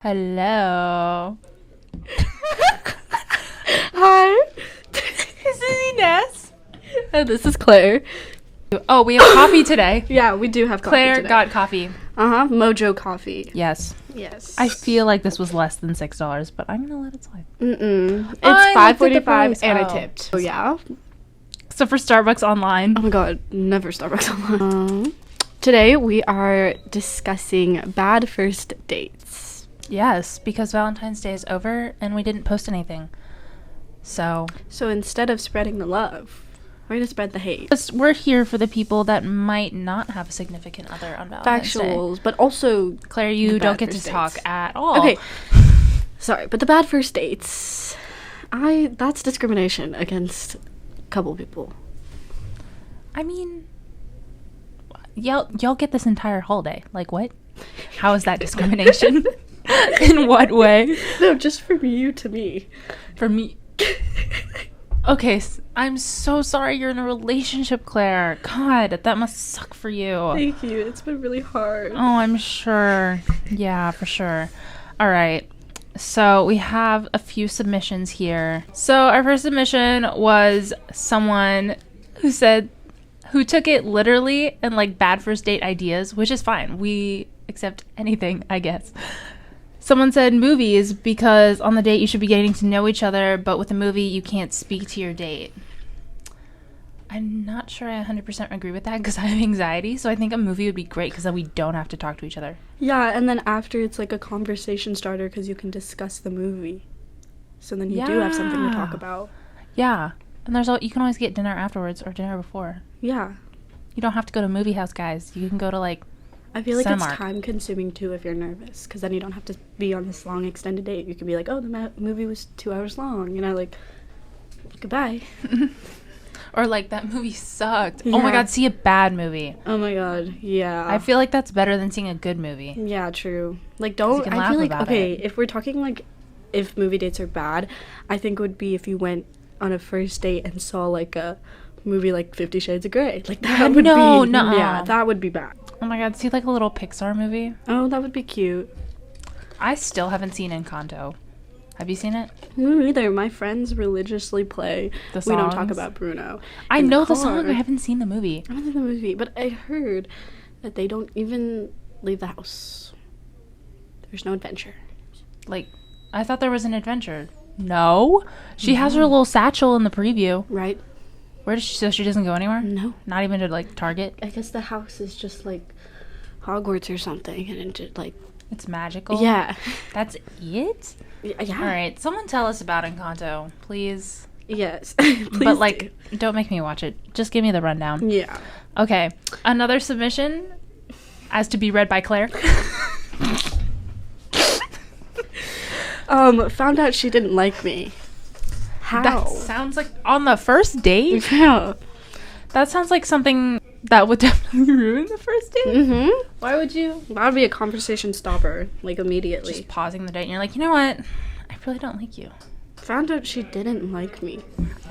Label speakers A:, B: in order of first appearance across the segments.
A: Hello.
B: Hi.
A: This is Ines.
B: And this is Claire.
A: Oh, we have coffee today.
B: Yeah, we do have coffee
A: Claire
B: today.
A: got coffee.
B: Mojo coffee.
A: Yes.
B: Yes.
A: I feel like this was less than $6, but I'm gonna let it slide.
B: It's
A: I looked at the
B: $5.45
A: price.
B: and I
A: Oh.
B: tipped. Oh yeah.
A: So for Starbucks online.
B: Oh my god, never Starbucks online. Today we are discussing bad first dates.
A: Yes, because Valentine's Day is over and we didn't post anything. So
B: instead of spreading the love, we're gonna spread the hate.
A: we're here for the people that might not have a significant other on Valentine's Day.
B: Factuals, but also
A: Claire, you
B: the
A: don't
B: bad
A: get to
B: first
A: talk
B: dates.
A: at all.
B: Okay. Sorry, but the bad first dates, that's discrimination against a couple people.
A: I mean, y'all get this entire holiday. Like, what? How is that discrimination? In what way?
B: No, just from you to me.
A: For me. Okay, I'm so sorry you're in a relationship, Claire. God, that must suck for you.
B: Thank you. It's been really hard.
A: Oh, I'm sure. Yeah, for sure. All right. So we have a few submissions here. So our first submission was someone who took it literally and like bad first date ideas, which is fine. We accept anything, I guess. Someone said movies because on the date you should be getting to know each other, but with a movie you can't speak to your date. I'm not sure I 100% agree with that because I have anxiety, so I think a movie would be great because then we don't have to talk to each other.
B: Yeah, and then after it's like a conversation starter because you can discuss the movie. So then you do have something to talk about.
A: Yeah. And you can always get dinner afterwards or dinner before.
B: Yeah.
A: You don't have to go to a movie house, guys. You can go to like
B: I feel like
A: Cinemark.
B: it's time consuming too if you're nervous because then you don't have to be on this long extended date. You can be like, oh, the movie was 2 hours long, like, goodbye.
A: or like that movie sucked.
B: Yeah.
A: Oh my god, see a bad movie.
B: Oh my god, yeah.
A: I feel like that's better than seeing a good movie.
B: Yeah, true. Like,
A: You
B: don't.
A: can
B: I
A: laugh
B: feel like
A: about
B: okay,
A: it.
B: if we're talking like, if movie dates are bad, I think it would be if you went on a first date and saw like a movie like 50 Shades of Grey. Like that would
A: No,
B: be
A: nuh-uh.
B: yeah, that would be bad.
A: Oh my god, see like a little Pixar movie.
B: Oh, that would be cute.
A: I still haven't seen Encanto. Have you seen it?
B: Me neither. My friends religiously play
A: The
B: We Don't Talk
A: songs?
B: About Bruno.
A: I
B: in
A: know the
B: car.
A: song. I haven't seen the movie.
B: I haven't seen the movie, but I heard that they don't even leave the house. There's no adventure.
A: Like, I thought there was an adventure. No. She has her little satchel in the preview.
B: Right?
A: Where does so she doesn't go anywhere?
B: No.
A: Not even to like Target?
B: I guess the house is just like Hogwarts or something, and it just like
A: It's magical?
B: yeah.
A: That's it?
B: Yeah.
A: All right. Someone tell us about Encanto, please.
B: Yes.
A: But like, don't make me watch it. Just give me the rundown.
B: yeah.
A: Okay. Another submission as to be read by Claire.
B: Found out she didn't like me. How?
A: That sounds like on the first date?
B: Yeah.
A: That sounds like something that would definitely ruin the first date.
B: Mm-hmm.
A: Why would you?
B: That would be a conversation stopper, like immediately.
A: Just pausing the date and you're like, you know what? I really don't like you.
B: Found out she didn't like me.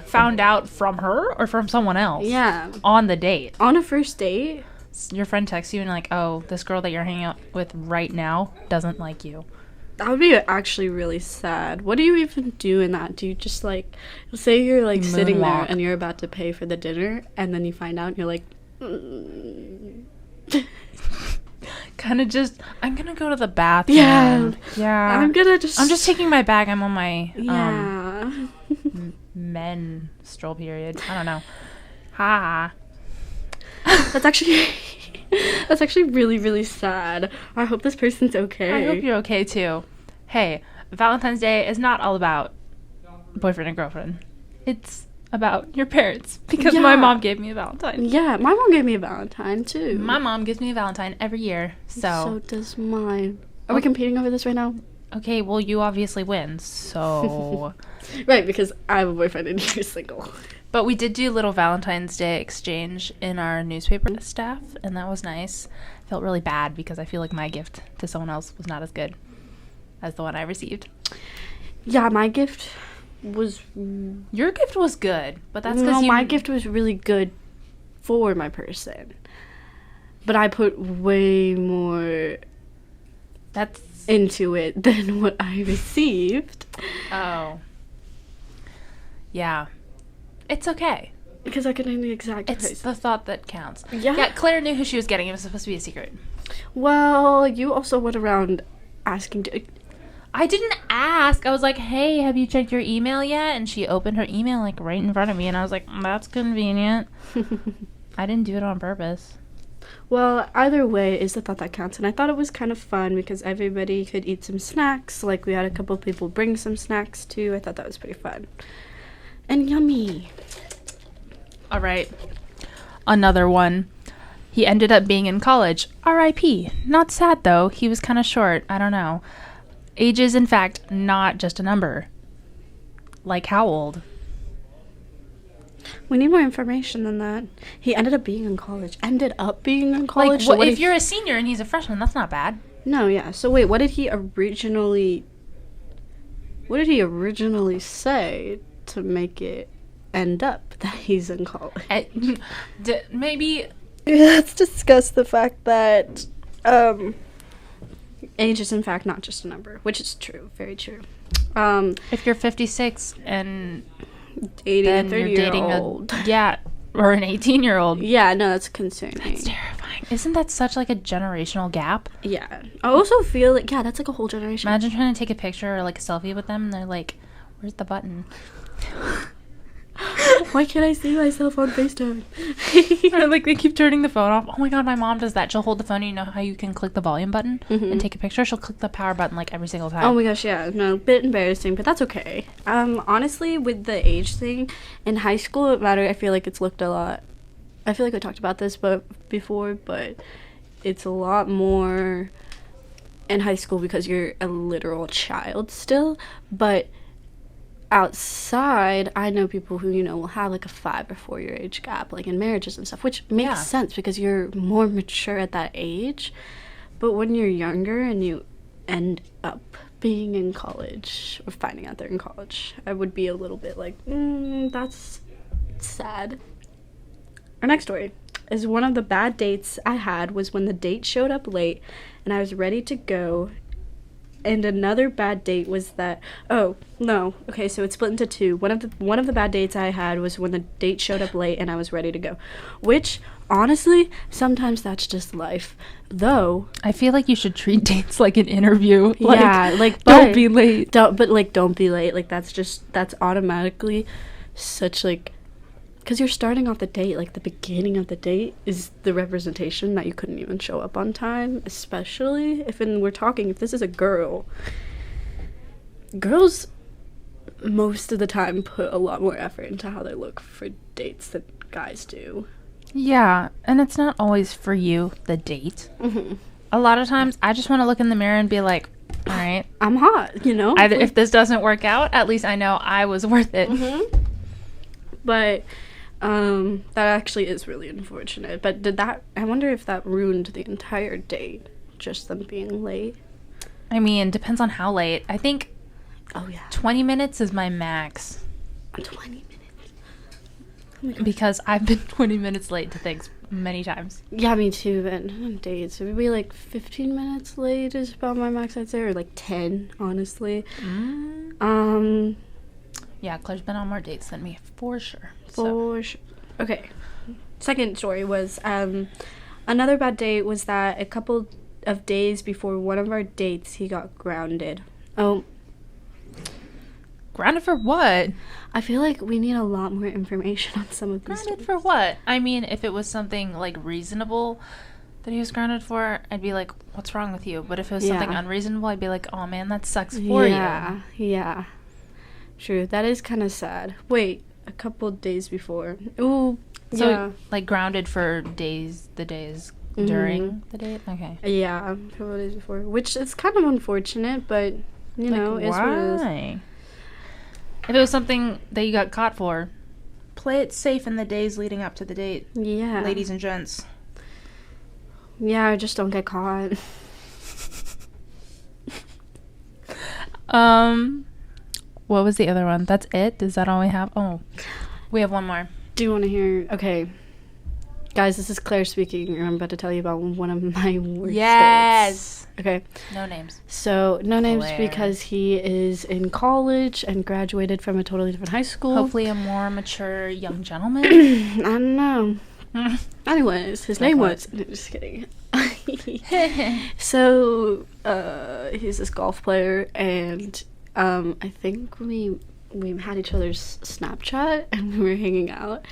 A: Found out from her or from someone else?
B: Yeah.
A: On the date.
B: On a first date?
A: Your friend texts you and like, oh, this girl that you're hanging out with right now doesn't like you.
B: That would be actually really sad. What do you even do in that? Do you just like, say you're like sitting there
A: Moonwalk.
B: and you're about to pay for the dinner and then you find out and you're like,
A: Kind of just, I'm gonna go to the bathroom.
B: Yeah.
A: Yeah.
B: I'm
A: just taking my bag. I'm on my
B: yeah.
A: men stroll period. I don't know. Ha.
B: That's actually really, really sad. I hope this person's okay.
A: I hope you're okay too. Hey, Valentine's Day is not all about boyfriend and girlfriend. It's about your parents because my
B: Yeah.
A: mom gave me a Valentine.
B: Yeah, my mom gave me a Valentine too.
A: My mom gives me a Valentine every year.
B: So does mine. Are we competing over this right now?
A: Okay, well you obviously win. So
B: Right, because I have a boyfriend and you're single.
A: but we did do a little Valentine's Day exchange in our newspaper staff and that was nice. I felt really bad because I feel like my gift to someone else was not as good as the one I received.
B: Yeah, my gift was
A: Your gift was good, but that's because
B: my gift was really good for my person. But I put way more
A: That's
B: into it than what I received.
A: Oh. Yeah. It's okay.
B: Because I could name the exact
A: It's
B: price.
A: the thought that counts.
B: Yeah.
A: Claire knew who she was getting. It was supposed to be a secret.
B: Well, you also went around asking to...
A: I didn't ask. I was like, hey, have you checked your email yet? And she opened her email, like, right in front of me. And I was like, that's convenient. I didn't do it on purpose.
B: Well, either way is the thought that counts. And I thought it was kind of fun because everybody could eat some snacks. Like, we had a couple of people bring some snacks, too. I thought that was pretty fun. And yummy.
A: All right. Another one. He ended up being in college. R.I.P. Not sad, though. He was kind of short. I don't know. Age is, in fact, not just a number. Like how old?
B: We need more information than that. He ended up being in college. Ended up being in college?
A: Like, if you're a senior and he's a freshman, that's not bad.
B: No, yeah. So wait, what did he originally say to make it end up that he's in college?
A: Maybe...
B: Let's discuss the fact that age is in fact not just a number, which is true, very true.
A: If you're 56 and
B: dating
A: then
B: a 30-year-old.
A: Or an 18-year-old.
B: Yeah, no, that's concerning.
A: That's terrifying. Isn't that such like a generational gap?
B: Yeah. I also feel like, yeah, that's like a whole generation.
A: Imagine trying to take a picture or like a selfie with them and they're like, where's the button?
B: Why can't I see myself on FaceTime?
A: Or like they keep turning the phone off. Oh my god, my mom does that. She'll hold the phone and you know how you can click the volume button and take a picture? She'll click the power button like every single time.
B: Oh my gosh, yeah. No, bit embarrassing, but that's okay. Honestly, with the age thing, in high school, it mattered. I feel like it's looked a lot. I feel like we talked about this before, but it's a lot more in high school because you're a literal child still. But outside, I know people who, will have like a 5 or 4 year age gap, like in marriages and stuff, which makes sense because you're more mature at that age. But when you're younger and you end up being in college or finding out they're in college, I would be a little bit like, that's sad. Our next story is one of the bad dates I had was when the date showed up late and I was ready to go. And another bad date was that, so it's split into two. One of the bad dates I had was when the date showed up late and I was ready to go. Which, honestly, sometimes that's just life. Though,
A: I feel like you should treat dates like an interview.
B: Don't be late. Don't be late. Like, that's automatically such, like, because you're starting off the date, like, the beginning of the date is the representation that you couldn't even show up on time, especially if this is a girl. Girls, most of the time, put a lot more effort into how they look for dates than guys do.
A: Yeah, and it's not always for you, the date. Mm-hmm. A lot of times, I just want to look in the mirror and be like, all right.
B: I'm hot,
A: If this doesn't work out, at least I know I was worth it.
B: Mm-hmm. But that actually is really unfortunate. But I wonder if that ruined the entire date, just them being late.
A: I mean, depends on how late. I think 20 minutes is my max.
B: 20 minutes?
A: Oh, because I've been 20 minutes late to things many times.
B: Yeah, me too, but on dates, maybe like 15 minutes late is about my max, I'd say, or like 10, honestly.
A: Yeah, Claire's been on more dates than me, for sure.
B: Sure. Okay. Second story was, another bad date was that a couple of days before one of our dates, he got grounded. Oh.
A: Grounded for what?
B: I feel like we need a lot more information on some of these
A: Grounded for what? I mean, if it was something, like, reasonable that he was grounded for, I'd be like, what's wrong with you? But if it was something unreasonable, I'd be like, oh, man, that sucks for you.
B: Yeah. True. That is kind of sad. Wait, a couple days before. Ooh.
A: So, like, grounded for the days during the date? Okay.
B: Yeah, a couple days before. Which is kind of unfortunate, but, is what it is.
A: If it was something that you got caught for, play it safe in the days leading up to the date.
B: Yeah.
A: Ladies and gents.
B: Yeah, just don't get caught.
A: What was the other one? That's it? Is that all we have? Oh, we have one more.
B: Do you want to hear? Okay. Guys, this is Claire speaking, and I'm about to tell you about one of my worst
A: Yes.
B: dates. Okay.
A: No names.
B: So, no names
A: Claire.
B: because he is in college and graduated from a totally different high school.
A: Hopefully a more mature young gentleman.
B: I don't know. Anyways, his name was... No, just kidding. So, he's this golf player, and I think we had each other's Snapchat, and we were hanging out,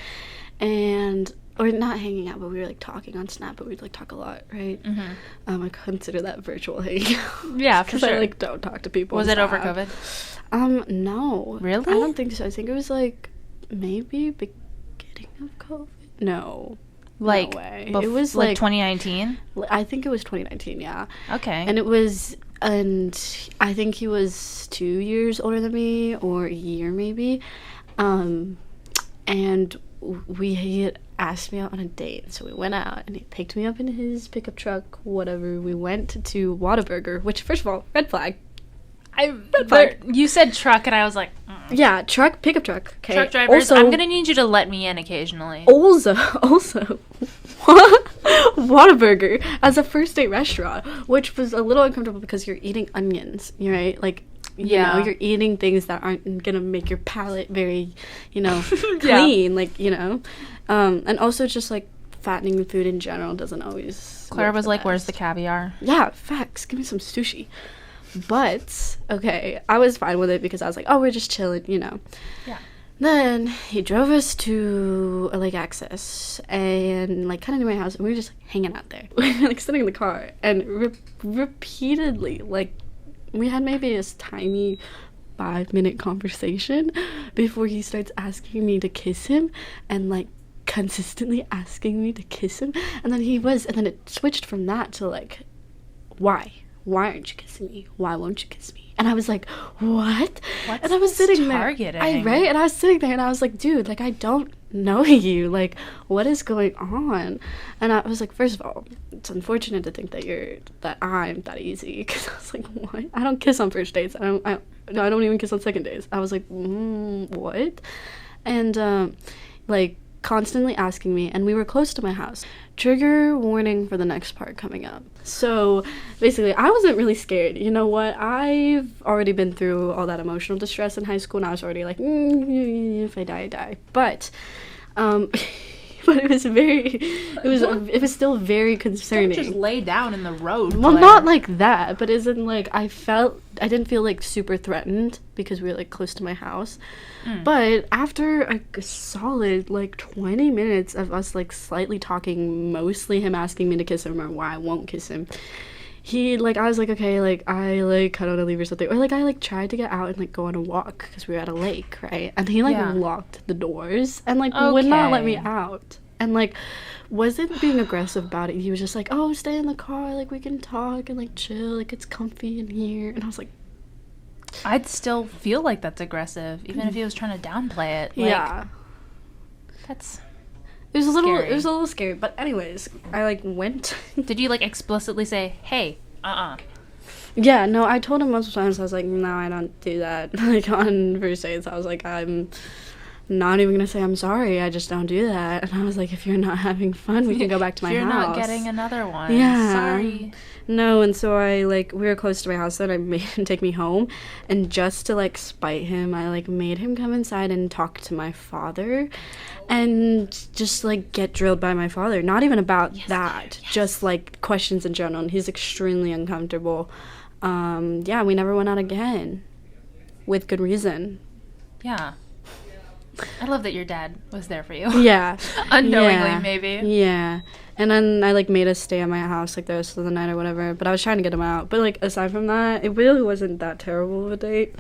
B: and... Or not hanging out, but we were, like, talking on Snap, but we'd, like, talk a lot, right?
A: Mm-hmm.
B: I consider that virtual hanging out.
A: Yeah, for sure.
B: Because I, like, don't talk to people.
A: Was it over COVID?
B: No.
A: Really?
B: I don't think so. I think it was, like, maybe beginning of COVID. No.
A: Like,
B: no way. It was,
A: like,
B: like
A: 2019?
B: I think it was 2019, yeah.
A: Okay.
B: And it was... And I think he was 2 years older than me, or a year, maybe. And he had asked me out on a date, so we went out and he picked me up in his pickup truck, whatever. We went to Whataburger, which, first of all, red flag. Red flag.
A: You said truck and I was like,
B: yeah, pickup truck. Okay.
A: Truck drivers,
B: also,
A: I'm gonna need you to let me in occasionally.
B: Also, Whataburger as a first date restaurant, which was a little uncomfortable because you're eating onions, right? Like, you know, you're eating things that aren't gonna make your palate very, clean, like, and also just, like, fattening food in general doesn't always
A: Claire was like,
B: best.
A: where's the caviar?
B: Yeah, facts. Give me some sushi. But, okay, I was fine with it because I was like, oh, we're just chilling,
A: Yeah.
B: Then he drove us to a lake access and, like, kind of near my house, and we were just, like, hanging out there. We were, like, sitting in the car, and repeatedly, like, we had maybe this tiny 5-minute conversation before he starts asking me to kiss him, and, like, consistently asking me to kiss him. And then it switched from that to, like, why aren't you kissing me? Why won't you kiss me? And I was like, what?
A: What's
B: and I was sitting
A: targeting?
B: there, right? And I was sitting there, and I was like, dude, like, I don't know you. Like, what is going on? And I was like, first of all, it's unfortunate to think that I'm that easy. Because I was like, what? I don't kiss on first dates. I don't even kiss on second dates. I was like, what? And like, constantly asking me, and we were close to my house. Trigger warning for the next part coming up. So basically, I wasn't really scared. You know what? I've already been through all that emotional distress in high school, and I was already like, if I die, I die. But but it was still very concerning.
A: Don't just lay down in the road.
B: Well,
A: Claire.
B: not like that, but isn't like I didn't feel like super threatened because we were like close to my house. But after a solid like 20 minutes of us like slightly talking, mostly him asking me to kiss him or why I won't kiss him, I was like, okay, like I like kind of want to leave or something, or like I like tried to get out and like go on a walk because we were at a lake, right? And he like locked the doors and like would not let me out, and like wasn't being aggressive about it. He was just like, oh, stay in the car, like we can talk and like chill, like it's comfy in here. And I was like,
A: I'd still feel like that's aggressive, even if he was trying to downplay it. Like,
B: yeah,
A: that's
B: it was a little
A: scary.
B: It was a little scary. But anyways, I like went.
A: Did you like explicitly say, hey,
B: Yeah, no, I told him multiple times. I was like, no, I don't do that. Like on first dates, I was like, I'm not even gonna say I'm sorry. I just don't do that. And I was like, if you're not having fun, we can go back to my
A: you're
B: house.
A: You're not getting another one.
B: Yeah.
A: Sorry.
B: No, and so we were close to my house, and I made him take me home. And just to like spite him, I like made him come inside and talk to my father, and just like get drilled by my father. Not even about that, just like questions in general. And he's extremely uncomfortable. Yeah, we never went out again, with good reason.
A: Yeah. I love that your dad was there for you.
B: Yeah.
A: Unknowingly, maybe.
B: Yeah. And then I, like, made us stay at my house, like, the rest of the night or whatever. But I was trying to get him out. But, like, aside from that, it really wasn't that terrible of a date.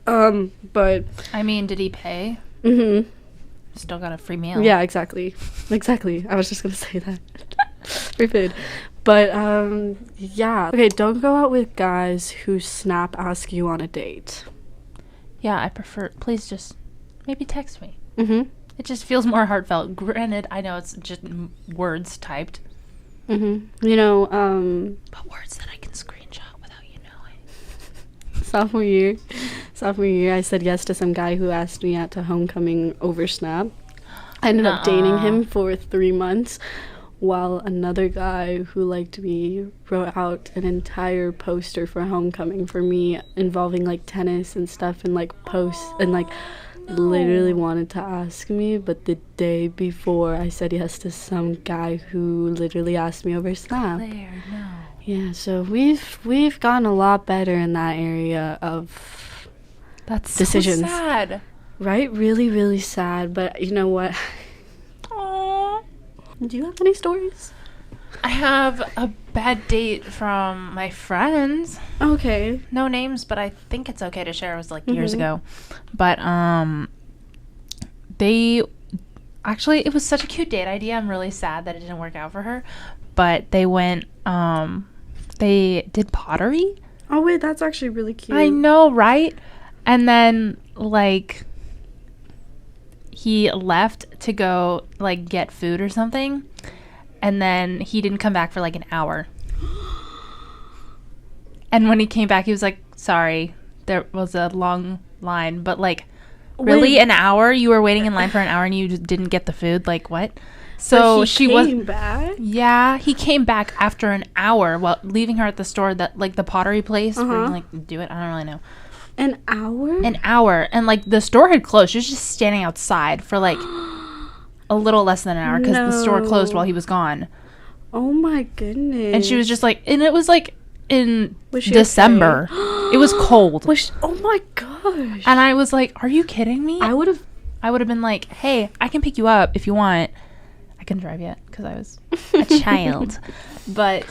B: But...
A: I mean, did he pay?
B: Mm-hmm.
A: Still got a free meal.
B: Yeah, exactly. Exactly. I was just gonna say that. Free food. But, yeah. Okay, don't go out with guys who snap ask you on a date.
A: Yeah, I prefer... Please just... Maybe text me.
B: Mm-hmm.
A: It just feels more heartfelt. Granted, I know it's just words typed.
B: Mm-hmm.
A: But words that I can screenshot without you knowing.
B: Sophomore year, I said yes to some guy who asked me out to homecoming over Snap. I ended up dating him for 3 months, while another guy who liked me wrote out an entire poster for homecoming for me involving like tennis and stuff and like posts and like literally wanted to ask me, but the day before I said yes to some guy who literally asked me over Snap.
A: Claire, no.
B: Yeah, so we've gotten a lot better in that area of decisions.
A: So sad.
B: Right? Really, really sad, but you know what?
A: Aww.
B: Do you have any stories?
A: I have a bad date from my friends.
B: Okay.
A: No names, but I think it's okay to share. It was like years ago. But they actually, it was such a cute date idea. I'm really sad that it didn't work out for her. But they went they did pottery.
B: Oh wait, that's actually really cute.
A: I know, right? And then like he left to go like get food or something. And then he didn't come back for like an hour. And when he came back, he was like, sorry, there was a long line. But like, really, an hour? You were waiting in line for an hour and you just didn't get the food? Like, what? So
B: she came back?
A: Yeah, he came back after an hour while leaving her at the store, that like the pottery place where you like do it. I don't really know.
B: An hour?
A: An hour. And like the store had closed. She was just standing outside for like a little less than an hour because the store closed while he was gone.
B: Oh my goodness.
A: And she was just like, and it was like in December. Okay? It was cold.
B: Oh my gosh.
A: And I was like, are you kidding me?
B: I would have
A: been like, hey, I can pick you up if you want. I couldn't drive yet because I was a child. But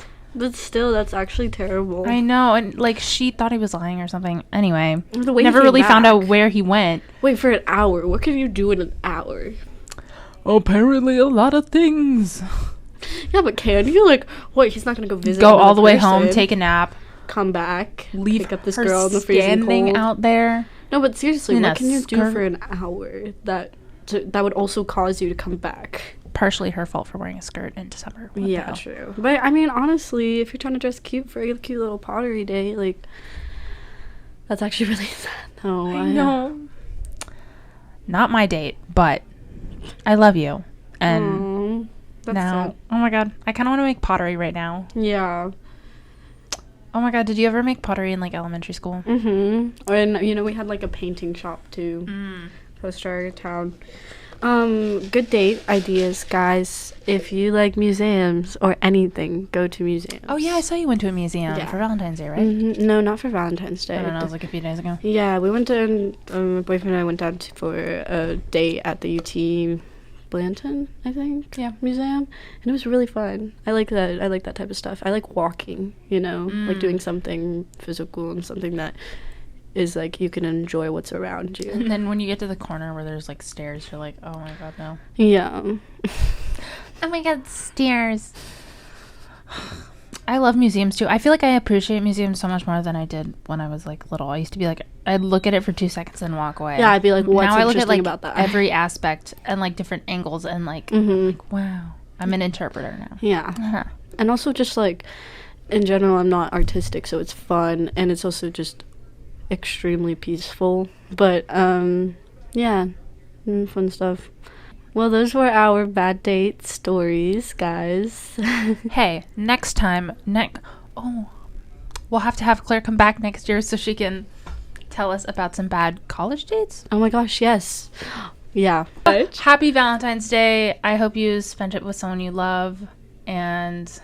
B: still, that's actually terrible.
A: I know. And like, she thought he was lying or something. Anyway, never really found out where he went.
B: Wait, for an hour? What could you do in an hour?
A: Apparently a lot of things.
B: Yeah, but can you? Like, what? He's not going to go visit
A: Go all the way home, take a nap.
B: Come back.
A: Leave
B: pick up this girl in the freezing
A: standing
B: cold.
A: out there.
B: No, but seriously, what can you do for an hour that would also cause you to come back?
A: Partially her fault for wearing a skirt in December.
B: Yeah, true. But, I mean, honestly, if you're trying to dress cute for a cute little pottery day, like, that's actually really sad. No,
A: I know. Not my date, but I love you. And now, sad. Oh my god, I kind of want to make pottery right now.
B: Yeah.
A: Oh my god, did you ever make pottery in like elementary school?
B: Mm-hmm. And, you know, we had like a painting shop too. Close to our town. Good date ideas, guys. If you like museums or anything, go to museums.
A: Oh yeah, I saw you went to a museum for Valentine's Day, right?
B: No, not for Valentine's Day.
A: I don't know, it was like a few days ago.
B: Yeah, we went to, my boyfriend and I went down for a date at the UT Blanton, I think, museum, and it was really fun. I like that type of stuff. I like walking, you know, like doing something physical and something that is like you can enjoy what's around you.
A: And then when you get to the corner where there's like stairs, you're like, oh my god, no.
B: Yeah.
A: Oh my god, stairs. I love museums too. I feel like I appreciate museums so much more than I did when I was like little. I used to be like, I'd look at it for 2 seconds and walk away.
B: Yeah, I'd be like, what's
A: now
B: interesting
A: I look at like
B: about that?
A: every aspect and like different angles and like, like wow, I'm an interpreter now.
B: Yeah. And also just like in general, I'm not artistic, so it's fun and it's also just extremely peaceful. But yeah, fun stuff. Well, those were our bad date stories, guys.
A: Hey, next time, we'll have to have Claire come back next year so she can tell us about some bad college dates.
B: Oh my gosh, yes. Yeah.
A: Happy Valentine's Day. I hope you spent it with someone you love. And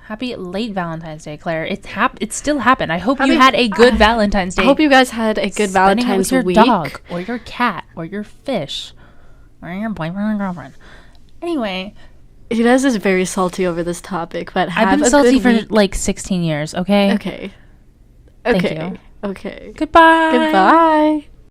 A: happy late Valentine's Day, Claire. It still happened. I hope you had a good Valentine's Day.
B: I hope you guys had a good Valentine's
A: with your
B: week.
A: Dog or your cat or your fish or your boyfriend or girlfriend. Anyway,
B: Inez is very salty over this topic, but
A: I've been salty for like 16 years. Okay.
B: Okay.
A: Thank you.
B: Okay.
A: Goodbye.
B: Goodbye.